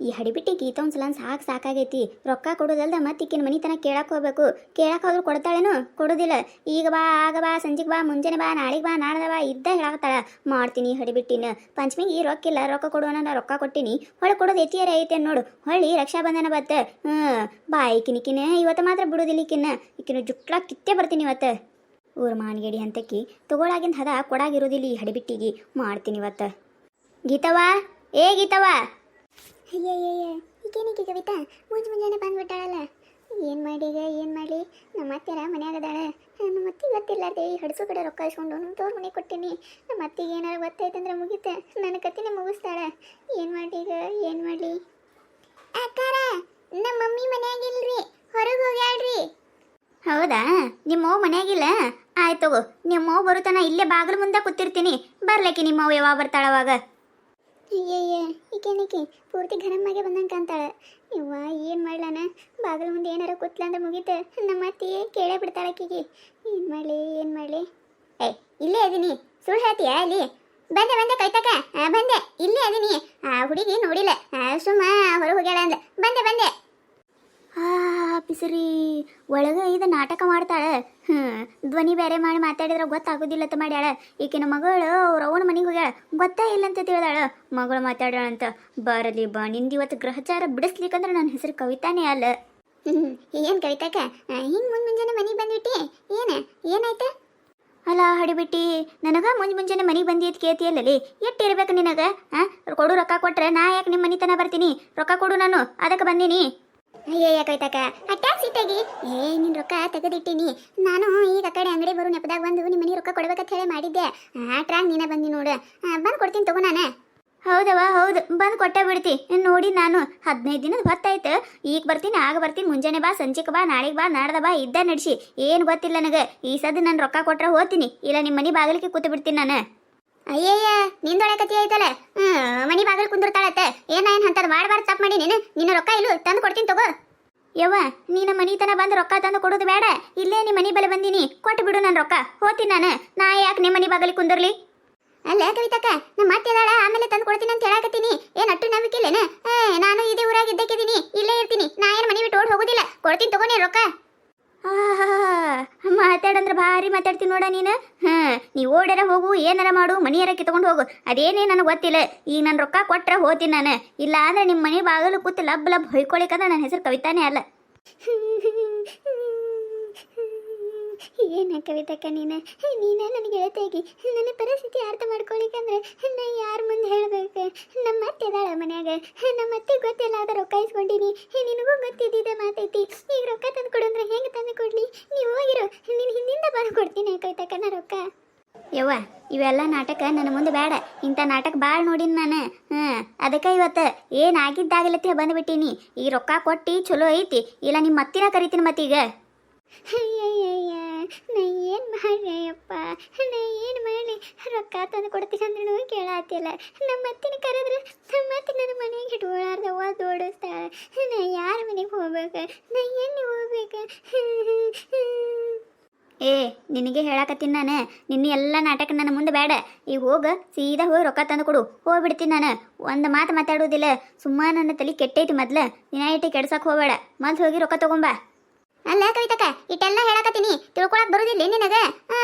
ಈ ಹಡಿಬಿಟ್ಟಿ ಗೀತ ಒಂದ್ಸಲ ಸಾಕಾಗೈತಿ. ರೊಕ್ಕ ಕೊಡೋದಲ್ದ ಮತ್ತೆ ಈಕಿನ ಮನಿತನ ಕೇಳಕ್ಕೆ ಹೋಗ್ಬೇಕು. ಕೇಳಕ್ಕೆ ಹೋದ್ರು ಕೊಡ್ತಾಳೇನು? ಕೊಡೋದಿಲ್ಲ. ಈಗ ಬಾ, ಆಗ ಬಾ, ಸಂಜೆಗೆ ಬಾ, ಮುಂಜಾನೆ ಬಾ, ನಾಳೆಗೆ ಬಾ, ನಾಡ್ದ ಬಾ ಇದ್ದ ಹೇಳಾಕತ್ತಾಳ. ಮಾಡ್ತೀನಿ ಹಡಿಬಿಟ್ಟಿನ. ಪಂಚಮಿಗೆ ರೊಕ್ಕಿಲ್ಲ, ರೊಕ್ಕ ಕೊಡುವನ, ನಾ ರೊಕ್ಕ ಕೊಟ್ಟಿನಿ. ಹೊಳೆ ಕೊಡೋದು ಎತ್ತಿಯಾರ ಐತೆ ನೋಡು. ಹೊಳ್ಳಿ ರಕ್ಷಾಬಂಧನ ಬತ್ತ. ಬಾ ಈಕಿನ ಇವತ್ತು ಮಾತ್ರ ಬಿಡೋದಿಲ್ಲ. ಈಕಿನ ಜುಟ್ಲ ಕಿತ್ತೇ ಬರ್ತೀನಿ ಇವತ್ತು. ಊರ ಮಾನ್ಗೇಡಿ ಅಂತಕ್ಕಿ ತಗೊಳಾಗಿಂದ ಹದ ಕೊಡಾಗಿರೋದಿಲ್ಲ ಈ ಹಡಿಬಿಟ್ಟಿಗೆ. ಮಾಡ್ತೀನಿ ಇವತ್ತು. ಗೀತವಾ, ಏ ಗೀತವಾ. ಅಯ್ಯಯ್ಯಯ್ಯ ಈಗೇನಿಗೆ ಕವಿತಾ ಮುಂಜಾನೆ ಬಂದ್ಬಿಟ್ಟಾಳಲ್ಲ. ಏನು ಮಾಡಲಿ? ನಮ್ಮ ಅತ್ತೆರ ಮನ್ಯಾಗದಾಳ. ನಮ್ಮ ಅತ್ತಿಗೆ ಗೊತ್ತಿಲ್ಲಾರ್ದೆ ಈ ಹಡ್ಸು ಕಡೆ ರೊಕ್ಕ ಇಸ್ಕೊಂಡು ನಮ್ಮ ತೋರ್ ಮನೆಗೆ ಕೊಟ್ಟಿನಿ. ನಮ್ಮ ಅತ್ತಿಗೆ ಏನಾರು ಗೊತ್ತಾಯ್ತಂದ್ರೆ ಮುಗೀತೆ, ನನ್ನ ಕತ್ತಿನೇ ಮುಗಿಸ್ತಾಳ. ಏನು ಮಾಡಲಿ? ಅಕ್ಕಾರ, ನಮ್ಮ ಮಮ್ಮಿ ಮನ್ಯಾಗಿಲ್ರಿ, ಹೊರಗೆ ಹೋಗ್ಯಾಳ್ರಿ. ಹೌದಾ? ನಿಮ್ಮವ್ವ ಮನ್ಯಾಗಿಲ್ಲ? ಆಯ್ತು ತಗೋ, ನಿಮ್ಮವ್ವ ಬರುತ್ತಾನ ಇಲ್ಲೇ ಬಾಗಿಲು ಮುಂದೆ ಕೂತಿರ್ತೀನಿ. ಬರ್ಲಿಕ್ಕೆ ನಿಮ್ಮವ್ವ ಯಾವಾಗ ಬರ್ತಾಳವಾಗ? ಅಯ್ಯಯ್ಯ ಈಗೇನಿಕೆ ಪೂರ್ತಿ ಘನಮ್ಮಾಗೆ ಬಂದಂಗೆ ಕಾಣ್ತಾಳೆ. ಇವ್ವ ಏನು ಮಾಡ್ಲಾನ? ಬಾಗಿಲು ಮುಂದೆ ಏನಾರ ಕೂತ್ಲಂದ್ರೆ ಮುಗೀತೆ, ನಮ್ಮ ಅತ್ತಿಗೆ ಕೇಳೇ ಬಿಡ್ತಾಳಕ್ಕಿಗೆ. ಏನು ಮಾಡಲಿ? ಏ, ಇಲ್ಲೇ ಅದೀನಿ. ಸುಳ್ಳು ಹೇಳ್ತೀಯ? ಅಲ್ಲಿ ಬಂದೆ ಕೈತಕ. ಬಂದೆ, ಇಲ್ಲೇ ಅದೀನಿ. ಹುಡುಗಿ ನೋಡಿಲ್ಲ, ಸುಮ್ಮ ಹೊರಗೆ ಹೋಗ್ಯಾಳ ಅಂದ ಬಂದೆ. ಪಿಸರಿ ಒಳಗೆ ಇದು ನಾಟಕ ಮಾಡ್ತಾಳೆ. ಧ್ವನಿ ಬೇರೆ ಮಾಡಿ ಮಾತಾಡಿದ್ರೆ ಗೊತ್ತಾಗೋದಿಲ್ಲಂತ ಮಾಡ್ಯಾಳ. ಈಕಿನ ಮಗಳು ಅವ್ರ ಅವನ ಮನೆಗೆ ಹೋಗ್ಯಾಳ, ಗೊತ್ತಾ ಇಲ್ಲಂತ ತಿಳಿದಾಳ. ಮಗಳು ಮಾತಾಡ್ಯಾಳಂತ. ಬರಲಿ ಬಾ, ನಿಂದು ಇವತ್ತು ಗ್ರಹಚಾರ ಬಿಡಿಸ್ಲಿಕ್ಕಂದ್ರೆ ನನ್ನ ಹೆಸರು ಕವಿತಾನೇ ಅಲ್ಲ. ಏನು ಕವಿತಾಕ ಹಿಂಗೆ ಮುಂಜಾನೆ ಮನೆಗೆ ಬಂದ್ಬಿಟ್ಟಿ? ಏನಾಯ್ತು? ಅಲ್ಲ ಹಡಿಬಿಟ್ಟಿ, ನನಗೆ ಮುಂಜಾನೆ ಮನೆಗೆ ಬಂದಿದ್ದು ಕೇತಿಯಲ್ಲಲ್ಲಿ ಎಷ್ಟು ಇರ್ಬೇಕು ನಿನಗೆ? ಕೊಡು, ರೊಕ್ಕ ಕೊಟ್ರೆ ನಾ ಯಾಕೆ ನಿಮ್ಮ ಮನೆ ತನಕ ಬರ್ತೀನಿ? ರೊಕ್ಕ ಕೊಡು, ನಾನು ಅದಕ್ಕೆ ಬಂದೀನಿ. ಅಯ್ಯಯ್ಯ ಕವಿತಾಕ ಅಟ್ಯಾಕ್ಸಿ ತೆಗಿ. ನಿನ್ನ ರೊಕ್ಕ ತೆಗೆದಿಟ್ಟಿನಿ. ನಾನು ಈಗ ಕಡೆ ಅಂಗಡಿ ಬರೋ ನೆಪದಾಗ ಬಂದು ನಿಮ್ಮ ಮನೆ ರೊಕ್ಕ ಕೊಡ್ಬೇಕಂತ ಹೇಳಿ ಮಾಡಿದ್ದೆ. ಟ್ರಾಕ್ ನೀನೇ ಬಂದಿ ನೋಡು. ಬಂದು ಕೊಡ್ತೀನಿ ತಗೋ ನಾನು. ಹೌದವ, ಹೌದು, ಬಂದು ಕೊಟ್ಟೆ ಬಿಡ್ತಿ. ನೋಡಿ ನಾನು 15 ದಿನದ ಹೊತ್ತಾಯ್ತು. ಈಗ ಬರ್ತೀನಿ, ಆಗ ಬರ್ತೀನಿ. ಮುಂಜಾನೆ ಬಾ, ಸಂಜೆಗೆ ಬಾ, ನಾಳೆಗೆ ಬಾ, ನಾಡ್ದ ಬಾ ಇದ್ದ ನಡ್ಸಿ. ಏನು ಗೊತ್ತಿಲ್ಲ ನನಗೆ. ಈ ಸದ್ದು ನಾನು ರೊಕ್ಕ ಕೊಟ್ರೆ ಹೋಗ್ತೀನಿ, ಇಲ್ಲ ನಿಮ್ಮ ಮನೆ ಬಾಗಿಲಿಗೆ ಕೂತು ಬಿಡ್ತೀನಿ ನಾನು. ಅಯ್ಯಯ್ಯ ನಿಂದೊಳೆ ಕತಿ ಆಯ್ತಲ್ಲ. ಮನಿ ಬಾಗಿಲು ಕುಂದಿರ್ತಾಳತ್ತೆ. ಏನ ಅಂತದ್ ಮಾಡಬಾರ್ದು, ತಪ್ಪು ಮಾಡಿ ನಿನ್ನ ರೊಕ್ಕ ಇಲ್ಲು ತಂದು ಕೊಡ್ತೀನಿ ತಗೋ. ಯವ್ವ, ನೀನು ಮನಿ ತನ ಬಂದು ರೊಕ್ಕ ತಂದು ಕೊಡೋದು ಬೇಡ. ಇಲ್ಲೇ ನಿಮ್ಮ ಮನೆ ಬಲೆ ಬಂದೀನಿ, ಕೊಟ್ಟು ಬಿಡು ನನ್ನ ರೊಕ್ಕ. ಹೋಗ್ತೀನಿ ನಾನು. ನಾ ಯಾಕೆ ನಿಮ್ಮ ಮನೆ ಬಾಗಿಲಿಗೆ ಕುಂದಿರ್ಲಿ? ಅಲ್ಲ ಕವಿತಕ್ಕ, ನಮ್ಮ ಅತ್ತೆದಾಳ, ಆಮೇಲೆ ತಂದು ಕೊಡ್ತೀನಿ ಅಂತ ಹೇಳಕತ್ತೀನಿ. ಏನು ಅಟ್ಟು ನಂಬಿಕೆ ಇಲ್ಲೇನ? ನಾನು ಇದೇ ಊರಾಗ ಇದ್ದಕ್ಕಿದ್ದೀನಿ, ಇಲ್ಲೇ ಇರ್ತೀನಿ. ನಾ ಏನು ಮನೆ ಬಿಟ್ಟು ಓಡ್ ಹೋಗೋದಿಲ್ಲ. ಕೊಡ್ತೀನಿ ತಗೋ ನೀನು ರೊಕ್ಕ. ಮಾತಾಡಂದ್ರೆ ಭಾರಿ ಮಾತಾಡ್ತೀನಿ ನೋಡ ನೀನು. ನೀವು ಓಡಾರ ಹೋಗು, ಏನಾರ ಮಾಡು, ಮನಿಯಾರ ಕಿತ್ಕೊಂಡು ಹೋಗು, ಅದೇನೇ ನನಗೆ ಗೊತ್ತಿಲ್ಲ. ಈಗ ನಾನು ರೊಕ್ಕ ಕೊಟ್ರೆ ಹೋಗ್ತೀನಿ ನಾನು. ಇಲ್ಲ ಅಂದ್ರೆ ನಿಮ್ಮ ಮನೆ ಬಾಗಿಲು ಕೂತು ಲಬ್ ಹೊಯ್ಕೊಳಿಕಂದ್ರೆ ನನ್ನ ಹೆಸರು ಕವಿತಾನೇ ಅಲ್ಲ. ಏನ ಕವಿತಕ್ಕ ನೀನೇ ನನಗೆ ಹೇಳ್ತೇಗಿ. ನನ್ನ ಪರಿಸ್ಥಿತಿ ಅರ್ಥ ಮಾಡ್ಕೊಳಿಕಂದ್ರೆ ನಾ ಯಾರ ಮುಂದೆ ಹೇಳ್ಬೇಕು? ನಮ್ಮ ಅತ್ತೆದಾಳ ಮನ್ಯಾಗ. ನಮ್ಮ ಅತ್ತೆ ಗೊತ್ತಿಲ್ಲ ಅದ ರೊಕ್ಕ ಇಸ್ಕೊಂಡಿನಿ. ನಿನಗೂ ಗೊತ್ತಿದ್ದಿದ್ದೆ ಮಾತೈತಿ. ಈಗ ರೊಕ್ಕ ತಂದು ಕೊಡು ಅಂದ್ರೆ ಹೆಂಗೆ ತಂದು ಕೊಡ್ಲಿ? ನೀವು ಹೋಗಿರೋ, ನಿನ್ನ ಹಿಂದಿಂದ ಬಂದು ಕೊಡ್ತೀನಿ ಕವಿತಕ್ಕ ನಾ ರೊಕ್ಕ. ಯವ್ವ, ಇವೆಲ್ಲ ನಾಟಕ ನನ್ನ ಮುಂದೆ ಬೇಡ. ಇಂಥ ನಾಟಕ ಭಾಳ ನೋಡಿನಿ ನಾನು. ಅದಕ್ಕೆ ಇವತ್ತು ಏನಾಗಿದ್ದಾಗಲತ್ತೆ ಬಂದುಬಿಟ್ಟೀನಿ. ಈ ರೊಕ್ಕ ಕೊಟ್ಟು ಚಲೋ ಐತಿ, ಇಲ್ಲ ನಿಮ್ಮ ಮತ್ತಿನ ಕರಿತೀನಿ ಮತ್ತೀಗ. ಅಯ್ಯಯ್ಯಯ್ಯ ನಾ ಏನು ಮಾಡ್ರಯ್ಯಪ್ಪ? ನಾ ಏನು ಮಾಡಲಿ? ರೊಕ್ಕ ತಂದು ಕೊಡ್ತೀನಿ ಅಂದ್ರೂ ಕೇಳಾತಿಲ್ಲ. ನಮ್ಮ ಅತ್ತಿನ ಕರೆದ್ರೆ ನಮ್ಮ ಅತ್ತೆ ನನ್ನ ಮನೆಗೆ ಇಟ್ಕೊಳ್ಳಾರ್ದವ್ವ ದೋಡಿಸ್ತಾಳೆ. ನಾ ಯಾರ ಮನೆಗೆ ಹೋಗ್ಬೇಕು? ನಾ ಎಲ್ಲಿ ಹೋಗ್ಬೇಕು? ಏ, ನಿನಗೆ ಹೇಳಕತ್ತೀನಿ ನಾನು. ನಿನ್ನ ಎಲ್ಲ ನಾಟಕ ನನ್ನ ಮುಂದೆ ಬೇಡ. ಈಗ ಹೋಗ, ಸೀದಾ ಹೋಗಿ ರೊಕ್ಕ ತಂದು ಕೊಡು, ಹೋಗ್ಬಿಡ್ತೀನಿ ನಾನು. ಒಂದು ಮಾತು ಮಾತಾಡೋದಿಲ್ಲ. ಸುಮ್ಮನೆ ನನ್ನ ತಲೆ ಕೆಟ್ಟೈತಿ. ಮೊದ್ಲು ದಿನ ಇಟ್ಟು ಕೆಡ್ಸಕ್ಕೆ ಹೋಗಬೇಡ. ಮೊದ್ಲು ಹೋಗಿ ರೊಕ್ಕ ತಗೊಂಬಾ. ಅಲ್ಲ ಕವಿತಕ್ಕ, ಇಟ್ಟೆಲ್ಲ ಹೇಳಕತ್ತೀನಿ, ತಿಳ್ಕೊಳಕ್ ಬರುದಿಲ್ಲ ನಿನಗೆ?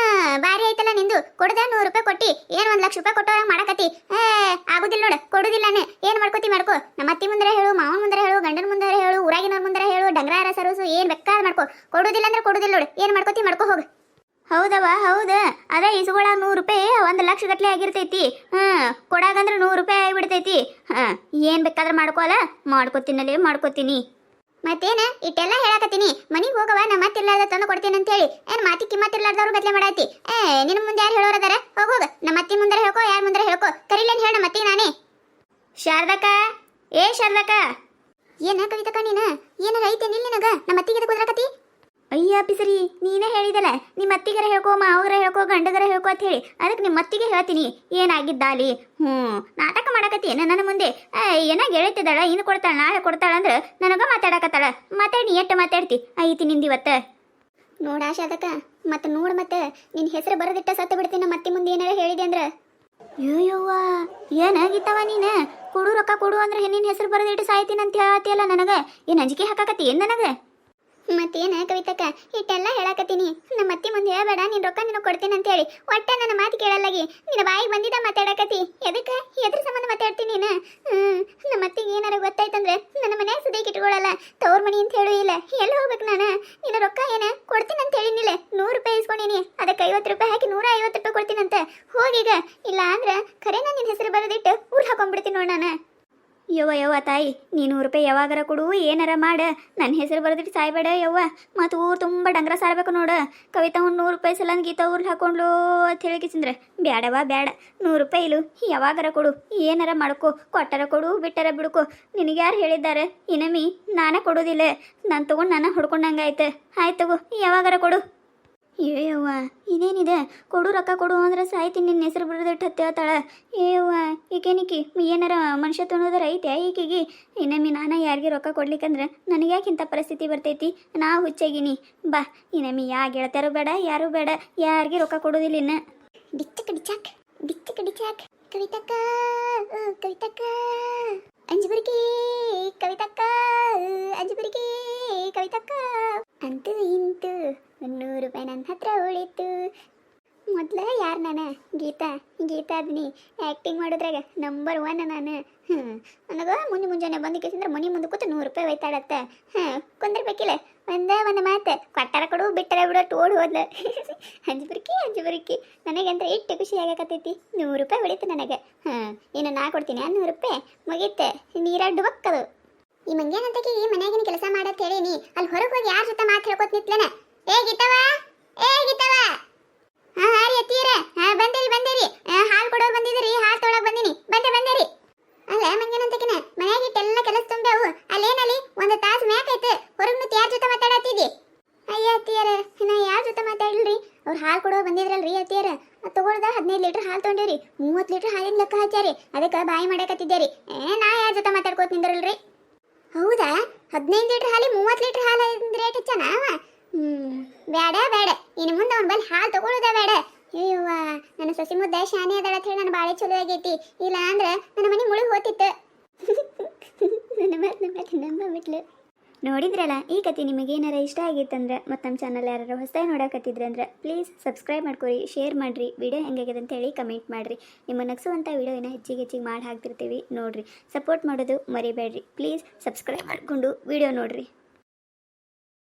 ಬಾರಿ ಐತಲ್ಲ ನಿಂದು. ಕೊಡದ 100 ರೂಪಾಯಿ ಕೊಟ್ಟು ಏನು 1 ಲಕ್ಷ ರೂಪಾಯಿ ಕೊಟ್ಟೋ ಮಾಡಕತ್ತಿ. ಆಗುದಿಲ್ಲ ನೋಡು, ಕೊಡುದಿಲ್ಲ. ಏನು ಮಾಡ್ಕೋತಿ ಮಾಡ್ಕೋ. ನಮ್ಮ ಅತ್ತಿ ಮುಂದೆ ಹೇಳು, ಮಾವನ ಮುಂದೆ ಹೇಳು, ಗಂಡನ ಮುಂದೆ ಹೇಳು, ಊರಾಗಿನವ್ರ ಮುಂದೆ ಹೇಳು, ಡಂಗ್ರಾರ ಸರಸು ಏನು ಬೇಕಾದ ಮಾಡ್ಕೋ. ಕೊಡುದಿಲ್ಲ ಅಂದ್ರೆ ಕೊಡುದಿಲ್ಲ ನೋಡು. ಏನು ಮಾಡ್ಕೋತಿ ಮಾಡ್ಕೋ ಹೋಗು. ಹೌದವ, ಹೌದು. ಅದೇ ಇಸ್ಕೊಳಾಗ 100 ರೂಪಾಯಿ 1 ಲಕ್ಷ ಗಟ್ಲೆ ಆಗಿರ್ತೈತಿ. ಕೊಡಾಗಂದ್ರೆ 100 ರೂಪಾಯಿ ಆಗಿಬಿಡ್ತೈತಿ. ಏನು ಬೇಕಾದ್ರೆ ಮಾಡ್ಕೋಲ್ಲ, ಮಾಡ್ಕೋತೀನಲ್ಲೇ ಮಾಡ್ಕೋತೀನಿ. ಮತ್ತೇನ ಇಟ್ಟೆಲ್ಲ ಹೇಳಕತ್ತೀನಿ, ಮನಿಗೆ ಹೋಗವ, ನಮ್ಮ ಅತ್ತಿರ್ಲಾರ್ದ ತಂದು ಕೊಡ್ತೀನಿ ಅಂತ ಹೇಳಿ. ಏನು ಮಾತಿ ಕಿಮ್ಮತ್ತಿರ್ಲಾರ್ದವ್ರು ಬದಲೆ ಮಾಡಾತಿ? ನಿನ್ನ ಮುಂದೆ ಯಾರು ಹೇಳೋರದಾರ? ಹೋಗೋಗ, ನಮ್ಮ ಅತ್ತಿ ಮುಂದೆ ಹೇಳ್ಕೋ, ಯಾರ ಮುಂದೆ ಹೇಳ್ಕೋ. ಕರಿಲೇನು ಹೇಳ ಮತ್ತಿ ನಾನೇ. ಶಾರದಕ್ಕ, ಏ ಶಾರದಕ್ಕ. ಏನ ಕವಿತಕ್ಕ ನೀನು? ಏನಾರ ಐತೆ ನಿಲ್ಲ ನಿನಗ? ನಮ್ಮ ಅತ್ತಿಗೆ ಕುದ್ರಕತಿ? ಅಯ್ಯ ಪಿಸರಿ, ನೀನೇ ಹೇಳಿದಲ್ಲ ನಿಮ್ಮ ಅತ್ತಿಗರ ಹೇಳ್ಕೋ, ಮಾವಗರ ಹೇಳ್ಕೋ, ಗಂಡಗರ ಹೇಳ್ಕೋ ಅಂತ ಹೇಳಿ. ಅದಕ್ಕೆ ನಿಮ್ಮ ಅತ್ತಿಗೆ ಹೇಳ್ತೀನಿ ಏನಾಗಿದ್ದಾಲಿ. ನಾಟಕ ಮಾಡಕತ್ತಿ ನನ್ನ ಮುಂದೆ. ಏನಾಗ ಹೇಳ್ತಿದ್ದಾಳ, ಇನ್ನು ಕೊಡ್ತಾಳ, ನಾಳೆ ಕೊಡ್ತಾಳ ಅಂದ್ರೆ ನನಗ ಮಾತಾಡಕತ್ತಾಳ. ಮಾತಾಡಿ ಎಷ್ಟು ಮಾತಾಡ್ತಿ ಐತಿ ನಿಂದಿವತ್ತ. ನೋಡ ಶಾರದಕ್ಕ, ಮತ್ತೆ ನೋಡು, ಮತ್ತೆ ನಿನ್ನ ಹೆಸರು ಬರೋದಿಟ್ಟ ಸತ್ತು ಬಿಡ್ತೀನಿ. ನಮ್ಮ ಅತ್ತಿ ಮುಂದೆ ಏನಾರ ಹೇಳಿದೆ ಅಂದ್ರೆ ಅಯ್ಯವ್ವ ಏನಾಗಿತ್ತವ ನೀನು ಕೊಡು ರೊಕ್ಕ ಕೊಡು ಅಂದ್ರೆ ಹೆಣ್ಣಿನ ಹೆಸರು ಬರೆದಿಟ್ಟು ಸಾಯ್ತೀನಿ ಅಂತ ಹೇಳತ್ತಿಯಲ್ಲ ನನಗೆ ಏನು ಅಂಜಿಕೆ ಹಾಕಾಕತ್ತಿ ಏನು ನನಗೆ ಮತ್ತೇನ ಕವಿತಕ್ಕ ಇಟ್ಟೆಲ್ಲ ಹೇಳಾಕತ್ತೀನಿ ನಮ್ಮ ಅತ್ತಿ ಮುಂದೆ ಹೇಳ್ಬೇಡ ನೀನ್ ರೊಕ್ಕ ನಿನಗೆ ಕೊಡ್ತೀನಿ ಅಂತ ಹೇಳಿ ಒಟ್ಟ ನನ್ನ ಮಾತು ಕೇಳಲ್ಲಾಗಿ ನಿನ್ನ ಬಾಯಿಗೆ ಬಂದಿದ್ದ ಮಾತಾಡಕತ್ತಿ ಎದಕ್ಕೆ ಎದ್ರ ಸಂಬಂಧ ಮಾತಾಡ್ತೀನಿ ನೀನು ನಮ್ಮ ಅತ್ತಿಗೆ ಏನಾರ ಗೊತ್ತಾಯ್ತಂದ್ರೆ ನನ್ನ ಮನ್ಯಾಗ ಸುದೀಕ್ ಇಟ್ಕೊಳ್ಳಲ್ಲ ತವ್ರ ಮನಿ ಅಂತ ಹೇಳು ಇಲ್ಲ ಎಲ್ಲಿ ಹೋಗ್ಬೇಕು ನಾನು ನಿನ್ನ ರೊಕ್ಕ ಏನ ಕೊಡ್ತೀನಿ ಅಂತ ಹೇಳಿನಿಲ್ಲ 100 ರೂಪಾಯಿ ಇಸ್ಕೊಂಡಿನಿ ಅದಕ್ಕೆ 50 ರೂಪಾಯಿ ಹಾಕಿ 150 ರೂಪಾಯಿ ಕೊಡ್ತೀನಂತ ಹೋಗೀಗ ಇಲ್ಲ ಅಂದ್ರೆ ಖರೆ ನಾನು ನಿನ್ನ ಹೆಸರು ಬರೆದಿಟ್ಟು ಊರ್ ಹಾಕೊಂಡ್ಬಿಡ್ತೀನಿ ನೋಡ್ ನಾನು ಯವ್ವ ತಾಯಿ ನೀ 100 ರೂಪಾಯಿ ಯಾವಾಗಾರ ಕೊಡು ಏನಾರ ಮಾಡ ನನ್ನ ಹೆಸರು ಬರೆದಿಟ್ಟು ಸಾಯ್ಬೇಡ ಯವ್ವ ಮತ್ತು ಊರು ತುಂಬ ಡಂಗ್ರ ಸಾರಬೇಕು ನೋಡು ಕವಿತಾ ಒಂದು 100 ರೂಪಾಯಿ ಸಲ ಗೀತಾ ಊರ್ಲಿ ಹಾಕೊಂಡ್ಲು ಅಂತ ಹೇಳಿಕಿಸಿಂದ್ರೆ ಬ್ಯಾಡವಾ ಬ್ಯಾಡ 100 ರೂಪಾಯಿ ಇಲು ಯಾವಾಗಾರ ಕೊಡು ಏನಾರ ಮಾಡ್ಕೊ ಕೊಟ್ಟರ ಕೊಡು ಬಿಟ್ಟರ ಬಿಡ್ಕೊ ನಿನಗೆ ಯಾರು ಹೇಳಿದ್ದಾರೆ ಇನಮಿ ನಾನೇ ಕೊಡೋದಿಲ್ಲ ನಾನು ತೊಗೊಂಡು ನಾನು ಹೊಡ್ಕೊಂಡಂಗಾಯ್ತು ಆಯ್ತು ತಗೋ ಯಾವಾಗಾರ ಕೊಡು ಏಯವ್ವ ಇದೇನಿದೆ ಕೊಡು ರೊಕ್ಕ ಕೊಡು ಅಂದ್ರೆ ಸಾಯ್ತೀನಿ ನಿನ್ನ ಹೆಸರು ಬರೆದಿಟ್ಟು ಹತ್ತೇಳ್ತಾಳೆ ಏಯವ್ವ ಈಗೇನಿಕ್ಕಿ ಏನಾರ ಮನುಷ್ಯ ತೊಗೊಳೋದಾರ ಐತೆ ಈಕಿಗೆ ಇನ್ನೊಮ್ಮೆ ನಾನು ಯಾರಿಗೆ ರೊಕ್ಕ ಕೊಡ್ಲಿಕ್ಕಂದ್ರೆ ನನಗೆ ಯಾಕೆ ಇಂಥ ಪರಿಸ್ಥಿತಿ ಬರ್ತೈತಿ ನಾ ಹುಚ್ಚಾಗಿನಿ ಬಾ ಇನ್ನೊಮ್ಮೆ ಯಾ ಗೆಳತಿಯರು ಬೇಡ ಯಾರು ಬೇಡ ಯಾರಿಗೆ ರೊಕ್ಕ ಕೊಡೋದಿಲ್ಲ ಇನ್ನು ಡಿಚ್ಚಕ್ ಕವಿತಕ್ಕ ಕವಿತಕ್ಕ ಅಂಜುಬರ್ಗಿ ಕವಿತಕ್ಕ ಅಂಜುಬರ್ಗಿ ಕವಿತಕ್ಕ ಅಂತೂ ಇಂತು 100 ರೂಪಾಯಿ ನನ್ನ ಹತ್ರ ಉಳಿತು ಮೊದ್ಲ ಯಾರು ನಾನು ಗೀತಾ ಅದೀನಿ ಆ್ಯಕ್ಟಿಂಗ್ ಮಾಡೋದ್ರಾಗ ನಂಬರ್ 1 ನಾನು ನನಗೆ ಮುಂಜಾನೆ ಬಂದು ಕೇಸಿಂದ್ರೆ ಮನೆ ಮುಂದೆ ಕೂತು 100 ರೂಪಾಯಿ ಒಯ್ತಾಡತ್ತೆ ಕುಂದಿರ್ಬೇಕಿಲ್ಲ ಒಂದು ಮಾತು ಕೊಟ್ಟಾರ ಕೊಡು ಬಿಟ್ಟರ ಬಿಡೋ ಓಡಿ ಹೋದ್ಲ ಅಂಜುಬರ್ಕಿ ನನಗಂತ ಇಟ್ಟು ಖುಷಿ ಆಗಕತ್ತೈತಿ 100 ರೂಪಾಯಿ ಉಳಿತು ನನಗೆ ಇನ್ನು ನಾ ಕೊಡ್ತೀನಿ 100 ರೂಪಾಯಿ ಮುಗೀತೆ ನೀರಡ್ಡು ಬಕ್ಕದು ಈ ಮಂಗ್ಯಾನಂತಕಿ ಈ ಮನ್ಯಾಗಿನ ಕೆಲಸ ಮಾಡತ್ ಹೇಳೀನಿ ಅಲ್ಲಿ ಹೊರಗೆ ಹೋಗಿ ಯಾರ ಜೊತೆ ಮಾತು ಹೇಳ್ಕೊತ ನಿತ್ಲೇನ ಏ ಗೀತವ ಹಾ ರೀ ಅತ್ತೀರ ಬಂದಿರಿ ಹಾಲು ಕೊಡೋರು ಬಂದಿದ್ದೀರಿ ಹಾಲು ತೊಗೊಳಕ್ ಬಂದಿನಿ ಬಂದಿರಿ ಅಲ್ಲ ಮಂಗ್ಯಾನಂತಕಿನ ಮನ್ಯಾಗ ಇಟ್ಟೆಲ್ಲ ಕೆಲಸ ತುಂಬ್ಯಾವು ಅಲ್ಲೇನಲ್ಲಿ ಒಂದು ತಾಸು ಮ್ಯಾಕೈತೆ ಹೊರಗೆ ನಿಂತು ಯಾರ ಜೊತೆ ಮಾತಾಡತ್ತಿದ್ದಿ ಅಯ್ಯ ಅತ್ತಿಯರ ನಾ ಯಾರ ಜೊತೆ ಮಾತಾಡ್ಲಿರಿ ಅವ್ರು ಹಾಲು ಕೊಡೋರು ಬಂದಿದ್ರಲ್ರಿ ಅತ್ತಿಯರ ತಗೊಳ್ದ 15 ಲೀಟರ್ ಹಾಲು ತೊಗೊಂಡಿರಿ 30 ಲೀಟರ್ ಹಾಲಿನ ಲೆಕ್ಕ ಹಚ್ಚಾರಿ ಅದಕ್ಕೆ ಬಾಯಿ ಮಾಡಕತ್ತಿದ್ದೀರಿ ನಾ ಯಾರ ಜೊತೆ ಮಾತಾಡ್ಕೋತ ನಿಂದ್ರಲ್ರಿ ಹೌದಾ 15 ಲೀಟರ್ ಹಾಲಿ 30 ಲೀಟರ್ ಹಾಲು ರೇಟ್ ಹಚ್ಚನ ಬೇಡ ಇನ್ನು ಮುಂದೆ ಅವ್ನ ಬಲ್ಲಿ ಹಾಲು ತಗೊಳ್ಳೋದ ಬೇಡ ಅಯ್ಯವ್ವ ನನ್ನ ಸೊಸಿ ಮುದ್ದೆ ಶಾನೆ ಅದಾಳ ಅಂತ ಹೇಳಿ ನನ್ನ ಬಾಳೆ ಚಲೋ ಆಗೈತಿ ಇಲ್ಲ ಅಂದ್ರೆ ನನ್ನ ಮನೆ ಮುಳುಗಿ ಹೋತಿತ್ತು ನನ್ನ ಮಾತು ನಂಬಬಿಟ್ಲು ನೋಡಿದ್ರಲ್ಲ ಈ ಕತೆ ನಿಮಗೇನಾರ ಇಷ್ಟ ಆಗಿತ್ತಂದ್ರೆ ಮತ್ತು ನಮ್ಮ ಚಾನಲ್ ಯಾರು ಹೊಸದಾಗಿ ನೋಡಕತ್ತಿದ್ರೆ ಅಂದ್ರೆ ಪ್ಲೀಸ್ ಸಬ್ಸ್ಕ್ರೈಬ್ ಮಾಡ್ಕೊರಿ ಶೇರ್ ಮಾಡಿರಿ ವಿಡಿಯೋ ಹೆಂಗಾಗಿದೆ ಅಂತ ಹೇಳಿ ಕಮೆಂಟ್ ಮಾಡಿರಿ ನಿಮ್ಮ ನಗಿಸುವಂಥ ವಿಡಿಯೋನ ಹೆಚ್ಚಿಗೆ ಮಾಡಿ ಹಾಕ್ತಿರ್ತೀವಿ ನೋಡಿರಿ ಸಪೋರ್ಟ್ ಮಾಡೋದು ಮರಿಬೇಡ್ರಿ ಪ್ಲೀಸ್ ಸಬ್ಸ್ಕ್ರೈಬ್ ಮಾಡಿಕೊಂಡು ವಿಡಿಯೋ ನೋಡಿರಿ